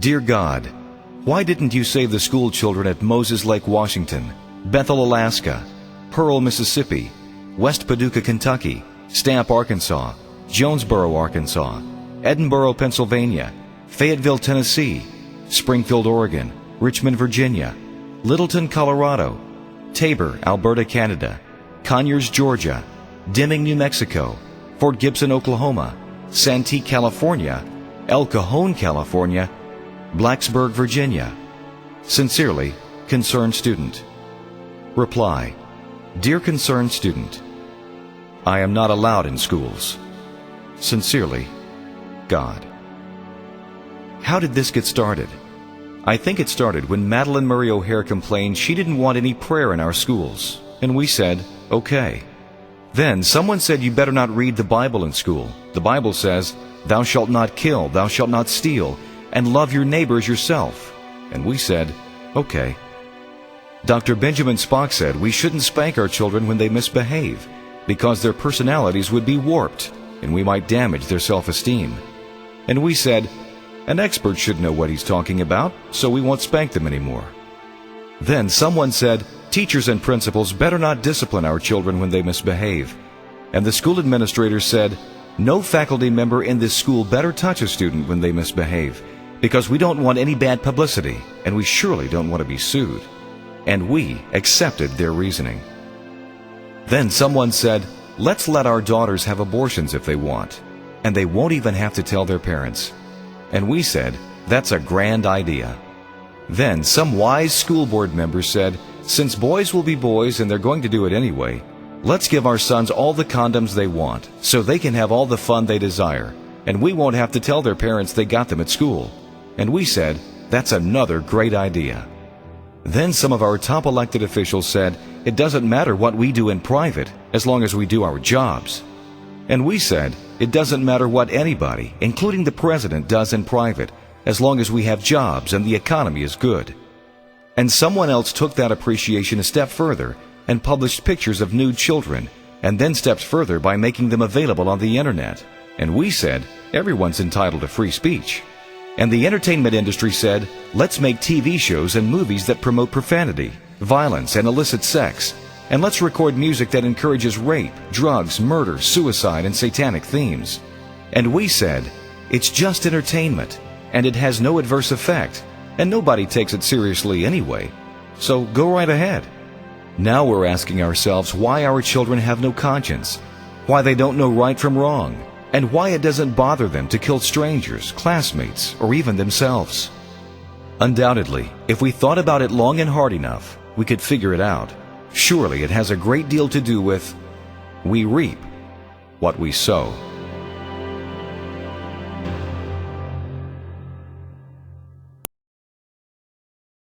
Dear God, why didn't you save the school children at Moses Lake, Washington, Bethel, Alaska, Pearl, Mississippi, West Paducah, Kentucky, Stamp, Arkansas, Jonesboro, Arkansas, Edinburgh, Pennsylvania, Fayetteville, Tennessee, Springfield, Oregon, Richmond, Virginia, Littleton, Colorado, Tabor, Alberta, Canada, Conyers, Georgia, Deming, New Mexico, Fort Gibson, Oklahoma, Santee, California, El Cajon, California, Blacksburg, Virginia. Sincerely, Concerned Student. Reply: Dear Concerned Student, I am not allowed in schools. Sincerely, God. How did this get started? I think it started when Madeline Murray O'Hare complained she didn't want any prayer in our schools, and we said, okay. Then someone said you better not read the Bible in school. The Bible says, thou shalt not kill, thou shalt not steal, and love your neighbor as yourself. And we said, okay. Dr. Benjamin Spock said we shouldn't spank our children when they misbehave, because their personalities would be warped, and we might damage their self-esteem. And we said, an expert should know what he's talking about, so we won't spank them anymore. Then someone said, teachers and principals better not discipline our children when they misbehave. And the school administrator said, no faculty member in this school better touch a student when they misbehave, because we don't want any bad publicity, and we surely don't want to be sued. And we accepted their reasoning. Then someone said, let's let our daughters have abortions if they want, and they won't even have to tell their parents. And we said, that's a grand idea. Then some wise school board member said, since boys will be boys and they're going to do it anyway, let's give our sons all the condoms they want so they can have all the fun they desire, and we won't have to tell their parents they got them at school. And we said, that's another great idea. Then some of our top elected officials said, it doesn't matter what we do in private as long as we do our jobs. And we said, it doesn't matter what anybody, including the president, does in private as long as we have jobs and the economy is good. And someone else took that appreciation a step further and published pictures of nude children, and then stepped further by making them available on the internet. And we said, everyone's entitled to free speech. And the entertainment industry said, let's make TV shows and movies that promote profanity, violence, and illicit sex. And let's record music that encourages rape, drugs, murder, suicide, and satanic themes. And we said, it's just entertainment, and it has no adverse effect, and nobody takes it seriously anyway. So go right ahead. Now we're asking ourselves why our children have no conscience, why they don't know right from wrong, and why it doesn't bother them to kill strangers, classmates, or even themselves. Undoubtedly, if we thought about it long and hard enough, we could figure it out. Surely it has a great deal to do with we reap what we sow.